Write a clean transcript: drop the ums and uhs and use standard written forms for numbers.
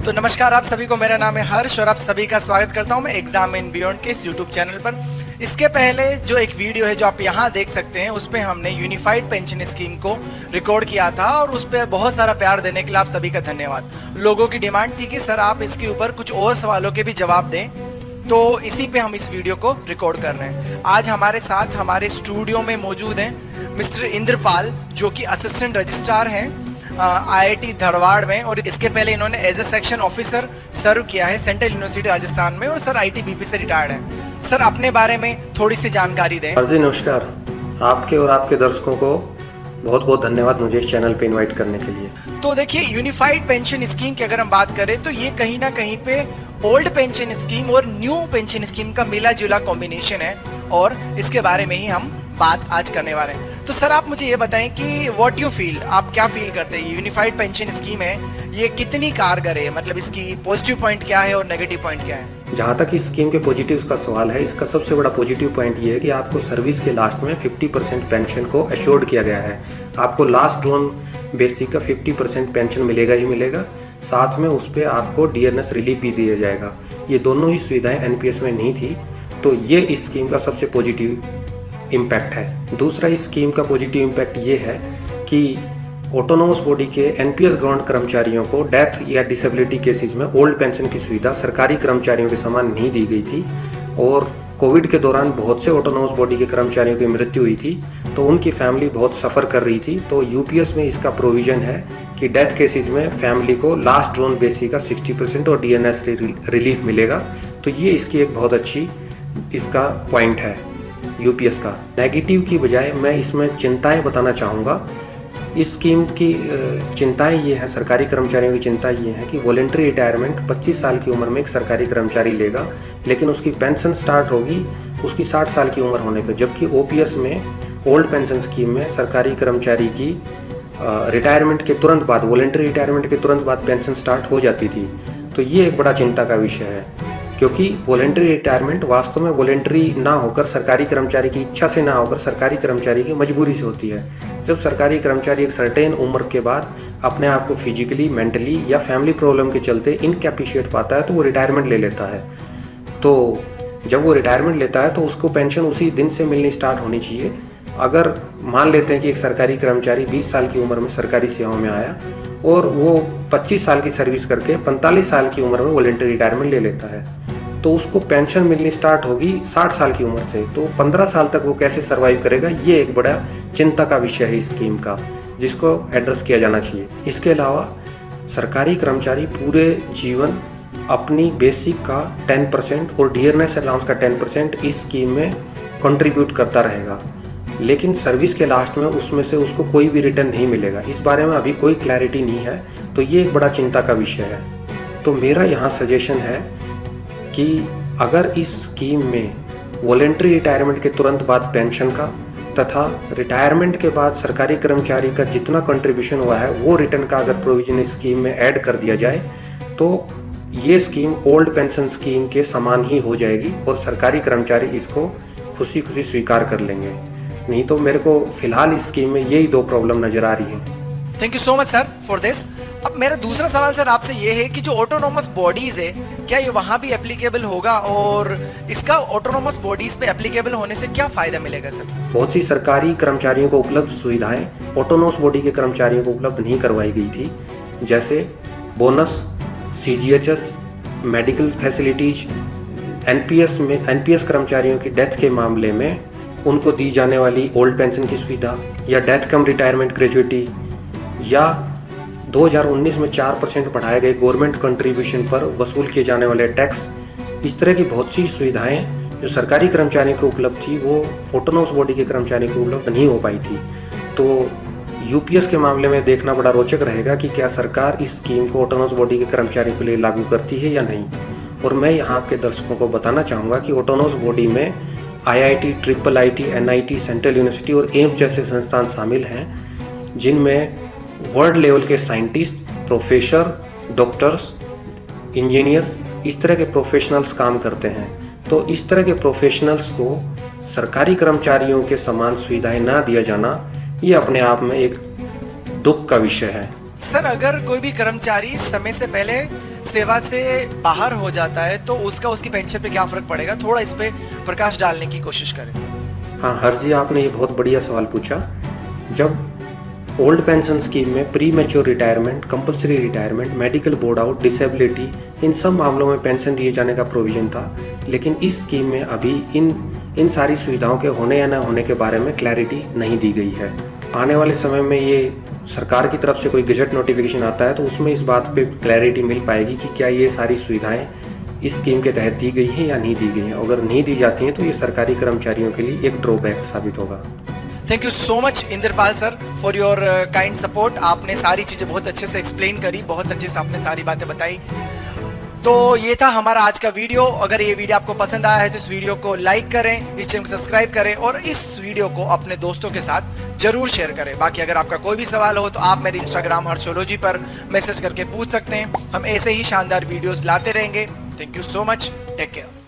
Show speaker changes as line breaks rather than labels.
तो नमस्कार आप सभी को, मेरा नाम है हर्ष और आप सभी का स्वागत करता हूं मैं एग्जाम इन बियॉन्ड के इस यूट्यूब चैनल पर। इसके पहले जो एक वीडियो है जो आप यहां देख सकते हैं, उस पर हमने यूनिफाइड पेंशन स्कीम को रिकॉर्ड किया था और उस पर बहुत सारा प्यार देने के लिए आप सभी का धन्यवाद। लोगों की डिमांड थी कि सर आप इसके ऊपर कुछ और सवालों के भी जवाब दें, तो इसी पे हम इस वीडियो को रिकॉर्ड कर रहे हैं। आज हमारे साथ हमारे स्टूडियो में मौजूद हैं मिस्टर इंद्रपाल, जो कि असिस्टेंट रजिस्ट्रार हैं IIT धारवाड़ में, और इसके पहले इन्होंने एज ए सेक्शन ऑफिसर सर्व किया है सेंट्रल यूनिवर्सिटी राजस्थान में, और सर ITBP से रिटायर्ड हैं। सर अपने बारे में थोड़ी सी जानकारी दें।
जी नमस्कार, आपके और आपके दर्शकों को बहुत बहुत धन्यवाद मुझे इस चैनल पे इनवाइट करने के लिए।
तो देखिए, यूनिफाइड पेंशन स्कीम की अगर हम बात करें तो ये कहीं ना कहीं पे ओल्ड पेंशन स्कीम और न्यू पेंशन स्कीम का मिला जुला कॉम्बिनेशन है, और इसके बारे में ही हम बात आज करने वाले हैं। तो सर आप मुझे ये बताएं कि व्हाट यू फील, आप क्या फील करते हैं यूनिफाइड पेंशन स्कीम है, ये कितनी कारगर है, मतलब इसकी पॉजिटिव पॉइंट क्या है और नेगेटिव पॉइंट क्या है?
जहाँ तक इस स्कीम के पॉजिटिव का सवाल है, इसका सबसे बड़ा पॉजिटिव पॉइंट ये है कि आपको सर्विस के लास्ट में 50% पेंशन को एश्योर्ड किया गया है। आपको लास्ट ड्रॉन बेसिक का 50% पेंशन मिलेगा ही मिलेगा, साथ में उस पर आपको DNS रिलीफ भी दिया जाएगा। ये दोनों ही सुविधाएं NPS में नहीं थी, तो ये इस स्कीम का सबसे पॉजिटिव इम्पैक्ट है। दूसरा इस स्कीम का पॉजिटिव इम्पैक्ट ये है कि ऑटोनोमस बॉडी के NPS ग्राउंड कर्मचारियों को डेथ या डिसेबिलिटी केसेस में ओल्ड पेंशन की सुविधा सरकारी कर्मचारियों के समान नहीं दी गई थी, और कोविड के दौरान बहुत से ऑटोनोमस बॉडी के कर्मचारियों की मृत्यु हुई थी, तो उनकी फैमिली बहुत सफ़र कर रही थी। तो UPS में इसका प्रोविज़न है कि डेथ केसेस में फैमिली को लास्ट ड्रॉन बेसिक का 60% और DNS रिलीफ मिलेगा। तो ये इसकी एक बहुत अच्छी इसका पॉइंट है UPS का। नेगेटिव की बजाय मैं इसमें चिंताएं बताना चाहूँगा। इस स्कीम की चिंताएं ये हैं, सरकारी कर्मचारियों की चिंता ये है कि वॉलेंट्री रिटायरमेंट 25 साल की उम्र में एक सरकारी कर्मचारी लेगा, लेकिन उसकी पेंशन स्टार्ट होगी उसकी 60 साल की उम्र होने पर, जबकि OPS में ओल्ड पेंशन स्कीम में सरकारी कर्मचारी की रिटायरमेंट के तुरंत बाद, वॉलेंट्री रिटायरमेंट के तुरंत बाद पेंशन स्टार्ट हो जाती थी। तो ये एक बड़ा चिंता का विषय है, क्योंकि वॉलेंट्री रिटायरमेंट वास्तव में वॉलेंट्री ना होकर, सरकारी कर्मचारी की इच्छा से ना होकर, सरकारी कर्मचारी की मजबूरी से होती है। जब सरकारी कर्मचारी एक सर्टेन उम्र के बाद अपने आप को फिजिकली, मेंटली या फैमिली प्रॉब्लम के चलते इनकैपेसिटेट पाता है, तो वो रिटायरमेंट ले लेता है। तो जब वो रिटायरमेंट लेता है तो उसको पेंशन उसी दिन से मिलनी स्टार्ट होनी चाहिए। अगर मान लेते हैं कि एक सरकारी कर्मचारी 20 साल की उम्र में सरकारी सेवाओं में आया और वो 25 साल की सर्विस करके 45 साल की उम्र में वॉलेंट्री रिटायरमेंट ले लेता है, तो उसको पेंशन मिलनी स्टार्ट होगी 60 साल की उम्र से। तो 15 साल तक वो कैसे सर्वाइव करेगा, ये एक बड़ा चिंता का विषय है इस स्कीम का, जिसको एड्रेस किया जाना चाहिए। इसके अलावा सरकारी कर्मचारी पूरे जीवन अपनी बेसिक का 10% और DNS अलाउंस का 10% इस स्कीम में कंट्रीब्यूट करता रहेगा, लेकिन सर्विस के लास्ट में उसमें से उसको कोई भी रिटर्न नहीं मिलेगा। इस बारे में अभी कोई क्लैरिटी नहीं है, तो ये एक बड़ा चिंता का विषय है। तो मेरा यहाँ सजेशन है कि अगर इस स्कीम में वॉलेंट्री रिटायरमेंट के तुरंत बाद पेंशन का तथा रिटायरमेंट के बाद सरकारी कर्मचारी का जितना कंट्रीब्यूशन हुआ है वो रिटर्न का अगर प्रोविजन इस स्कीम में ऐड कर दिया जाए, तो ये स्कीम ओल्ड पेंशन स्कीम के समान ही हो जाएगी और सरकारी कर्मचारी इसको खुशी खुशी स्वीकार कर लेंगे। नहीं तो मेरे को फिलहाल इस स्कीम में यही दो प्रॉब्लम नजर आ रही हैं।
Thank you so much sir for this. अब मेरा दूसरा सवाल सर आपसे ये है कि जो ऑटोनोमस बॉडीज है, क्या ये वहाँ भी एप्लीकेबल होगा, और इसका ऑटोनोमस बॉडीज पे एप्लीकेबल होने से क्या फायदा मिलेगा सर?
बहुत सी सरकारी कर्मचारियों को उपलब्ध सुविधाएं ऑटोनोमस बॉडी के कर्मचारियों को उपलब्ध नहीं करवाई गई थी, जैसे bonus, CGHS, medical facilities. NPS कर्मचारियों की डेथ के मामले में उनको दी जाने वाली ओल्ड पेंशन की सुविधा, या डेथ कम रिटायरमेंट ग्रेजुइटी, या 2019 में 4% बढ़ाए गए गवर्नमेंट कंट्रीब्यूशन पर वसूल किए जाने वाले टैक्स। इस तरह की बहुत सी सुविधाएं जो सरकारी कर्मचारियों को उपलब्ध थी, वो ऑटोनोमस बॉडी के कर्मचारियों को उपलब्ध नहीं हो पाई थी। तो UPS के मामले में देखना बड़ा रोचक रहेगा कि क्या सरकार इस स्कीम को ऑटोनोमस बॉडी के कर्मचारियों के लिए लागू करती है या नहीं। और मैं यहाँ आपके दर्शकों को बताना चाहूँगा कि ऑटोनोमस बॉडी में IIT, IIIT, NIT, central university और एम्स जैसे संस्थान शामिल हैं, जिनमें वर्ल्ड लेवल के साइंटिस्ट, प्रोफेसर, डॉक्टर्स, इंजीनियर्स, इस तरह के प्रोफेशनल्स काम करते हैं। तो इस तरह के प्रोफेशनल्स को सरकारी कर्मचारियों के समान सुविधाएं ना दिया जाना, ये अपने आप में एक दुख का विषय है।
सर अगर कोई भी कर्मचारी समय से पहले सेवा से बाहर हो जाता है तो उसका उसकी पेंशन पे क्या फर्क पड़ेगा, थोड़ा इस पे प्रकाश डालने की कोशिश करें सर।
हाँ हर्ष जी, आपने ये बहुत बढ़िया सवाल पूछा। जब ओल्ड पेंशन स्कीम में premature retirement, compulsory retirement, medical board out, disability, इन सब मामलों में पेंशन दिए जाने का प्रोविजन था, लेकिन इस स्कीम में अभी इन सारी सुविधाओं के होने या न होने के बारे में क्लैरिटी नहीं दी गई है। आने वाले समय में ये सरकार की तरफ से कोई गजट नोटिफिकेशन आता है तो उसमें इस बात पे क्लैरिटी मिल पाएगी कि क्या ये सारी सुविधाएं इस स्कीम के तहत दी गई हैं या नहीं दी गई हैं। अगर नहीं दी जाती हैं तो ये सरकारी कर्मचारियों के लिए एक ड्रॉबैक साबित होगा।
Thank you so much Indrapal sir for your kind support. आपने सारी चीज़ें बहुत अच्छे से एक्सप्लेन करी, बहुत अच्छे से आपने सारी बातें बताई। तो ये था हमारा आज का वीडियो। अगर ये वीडियो आपको पसंद आया है तो इस वीडियो को लाइक करें, इस चैनल को सब्सक्राइब करें और इस वीडियो को अपने दोस्तों के साथ जरूर शेयर करें। बाकी अगर आपका कोई भी सवाल हो तो आप मेरे इंस्टाग्राम हर्षोलॉजी पर मैसेज करके पूछ सकते हैं। हम ऐसे ही शानदार वीडियोस लाते रहेंगे। Thank you so much, take care.